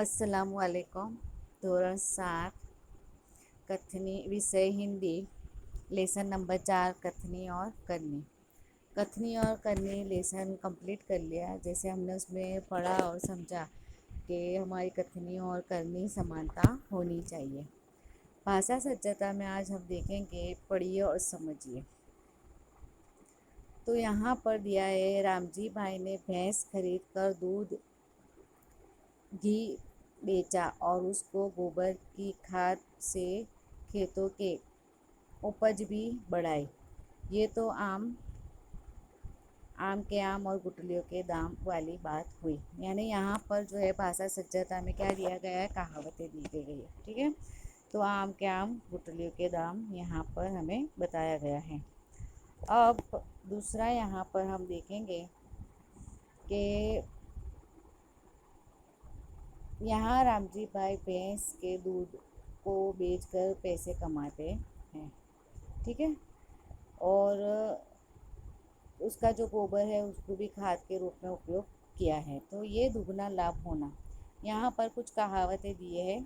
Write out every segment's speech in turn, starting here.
अस्सलामु अलैकुम। धोरण 7 कथनी विषय हिंदी। लेसन नंबर 4 कथनी और करनी। कथनी और करनी लेसन कंप्लीट कर लिया। जैसे हमने उसमें पढ़ा और समझा कि हमारी कथनी और करनी समानता होनी चाहिए। भाषा सज्जता में आज हम देखेंगे, पढ़िए और समझिए। तो यहाँ पर दिया है, रामजी भाई ने भैंस खरीद कर दूध घी बेचा और उसको गोबर की खाद से खेतों के उपज भी बढ़ाई। ये तो आम आम के आम और गुठलियों के दाम वाली बात हुई। यानी यहाँ पर जो है भाषा सज्जता में क्या दिया गया है, कहावतें दी गई है। ठीक है, तो आम के आम गुठलियों के दाम यहाँ पर हमें बताया गया है। अब दूसरा यहाँ पर हम देखेंगे कि यहाँ रामजी भाई भैंस के दूध को बेचकर पैसे कमाते हैं। ठीक है, और उसका जो गोबर है उसको भी खाद के रूप में उपयोग किया है। तो ये दुगना लाभ होना। यहाँ पर कुछ कहावतें दिए हैं।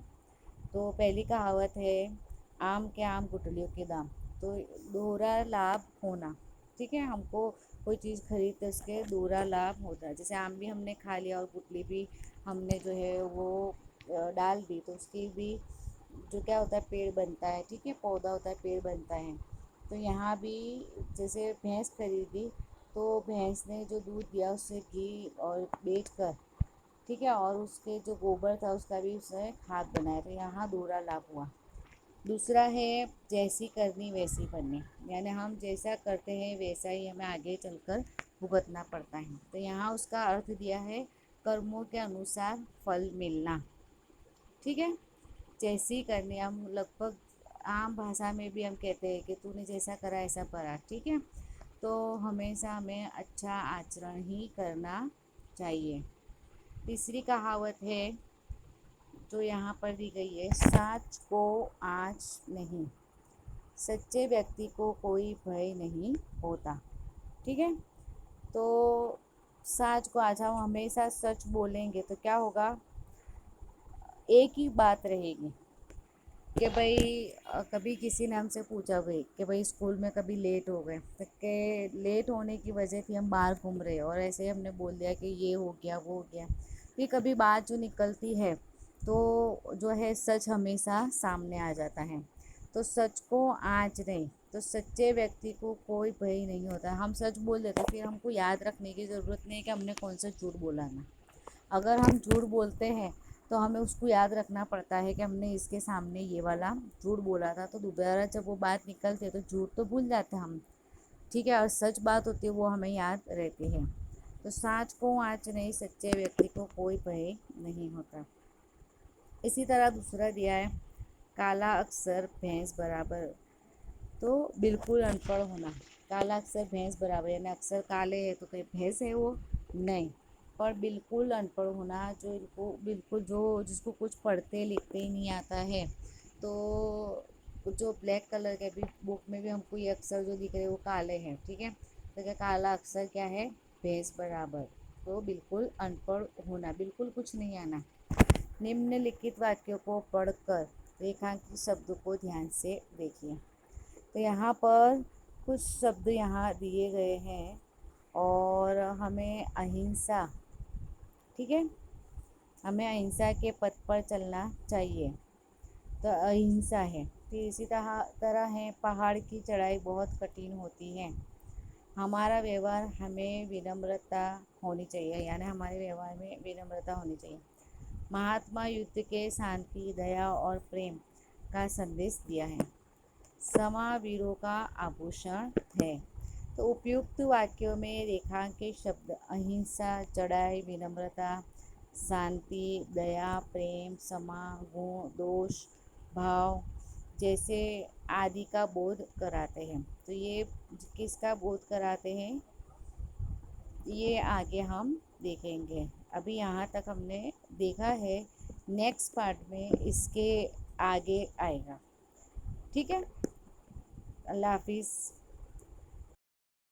तो पहली कहावत है, आम के आम गुठलियों के दाम। तो दोहरा लाभ होना। ठीक है, हमको कोई चीज़ खरीद कर उसके दोहरा लाभ होता है। जैसे आम भी हमने खा लिया और गुठली भी हमने जो है वो डाल दी, तो उसकी भी जो क्या होता है, पेड़ बनता है। ठीक है, पौधा होता है, पेड़ बनता है। तो यहाँ भी जैसे भैंस खरीदी, तो भैंस ने जो दूध दिया उससे घी और बेच कर, ठीक है, और उसके जो गोबर था उसका भी उसने खाद बनाया। तो यहाँ दोहरा लाभ हुआ। दूसरा है, जैसी करनी वैसी बननी। यानी हम जैसा करते हैं वैसा ही हमें आगे चलकर भुगतना पड़ता है। तो यहाँ उसका अर्थ दिया है, कर्मों के अनुसार फल मिलना। ठीक है, जैसी करनी हम लगभग आम भाषा में भी हम कहते हैं कि तूने जैसा करा ऐसा परा। ठीक है, तो हमेशा हमें अच्छा आचरण ही करना चाहिए। तीसरी कहावत है जो यहाँ पर दी गई है, साँच को आँच नहीं, सच्चे व्यक्ति को कोई भय नहीं होता। ठीक है, तो साँच को आँच, हम हमेशा सच बोलेंगे तो क्या होगा, एक ही बात रहेगी कि भाई कभी किसी ने हमसे पूछा भाई कि भाई स्कूल में कभी लेट हो गए, तो कि लेट होने की वजह थी हम बाहर घूम रहे और ऐसे ही हमने बोल दिया कि ये हो गया वो हो गया। फिर कभी बात जो निकलती है तो जो है सच हमेशा सामने आ जाता है। तो सच को आँच नहीं, तो सच्चे व्यक्ति को कोई भय नहीं होता। हम सच बोल देते फिर हमको याद रखने की ज़रूरत नहीं है कि हमने कौन सा झूठ बोला ना। अगर हम झूठ बोलते हैं तो हमें उसको याद रखना पड़ता है कि हमने इसके सामने ये वाला झूठ बोला था। तो दोबारा जब वो बात निकलती है तो झूठ तो भूल जाते हैं हम। ठीक है, और सच बात होती है वो हमें याद रहती है। तो साँच को आँच नहीं, सच्चे व्यक्ति को कोई भय नहीं होता। इसी तरह दूसरा दिया है, काला अक्षर भैंस बराबर। तो बिल्कुल अनपढ़ होना। काला अक्षर भैंस बराबर, यानी अक्षर काले है तो कहीं भैंस है वो नहीं। पर बिल्कुल अनपढ़ होना, जो इनको बिल्कुल जो जिसको कुछ पढ़ते लिखते ही नहीं आता है, तो जो ब्लैक कलर के भी बुक में भी हमको ये अक्षर जो दिख रहे हैं वो काले हैं। ठीक है, तो क्या काला अक्षर क्या है, भैंस बराबर। तो बिल्कुल अनपढ़ होना, बिल्कुल कुछ नहीं आना। निम्नलिखित वाक्यों को पढ़कर रेखांकित शब्दों को ध्यान से देखिए। तो यहाँ पर कुछ शब्द यहाँ दिए गए हैं और हमें अहिंसा, ठीक है, हमें अहिंसा के पथ पर चलना चाहिए। तो अहिंसा है। फिर इसी तरह है, पहाड़ की चढ़ाई बहुत कठिन होती है। हमारा व्यवहार हमें विनम्रता होनी चाहिए, यानी हमारे व्यवहार में विनम्रता होनी चाहिए। महात्मा युद्ध के शांति, दया और प्रेम का संदेश दिया है। समा वीरों का आभूषण है। तो उपयुक्त वाक्यों में रेखांकित शब्द अहिंसा, चढ़ाई, विनम्रता, शांति, दया, प्रेम, क्षमा, गुण, दोष, भाव जैसे आदि का बोध कराते हैं। तो ये किसका बोध कराते हैं, ये आगे हम देखेंगे। अभी यहाँ तक हमने देखा है, नेक्स्ट पार्ट में इसके आगे आएगा। ठीक है, अल्लाह हाफिज़।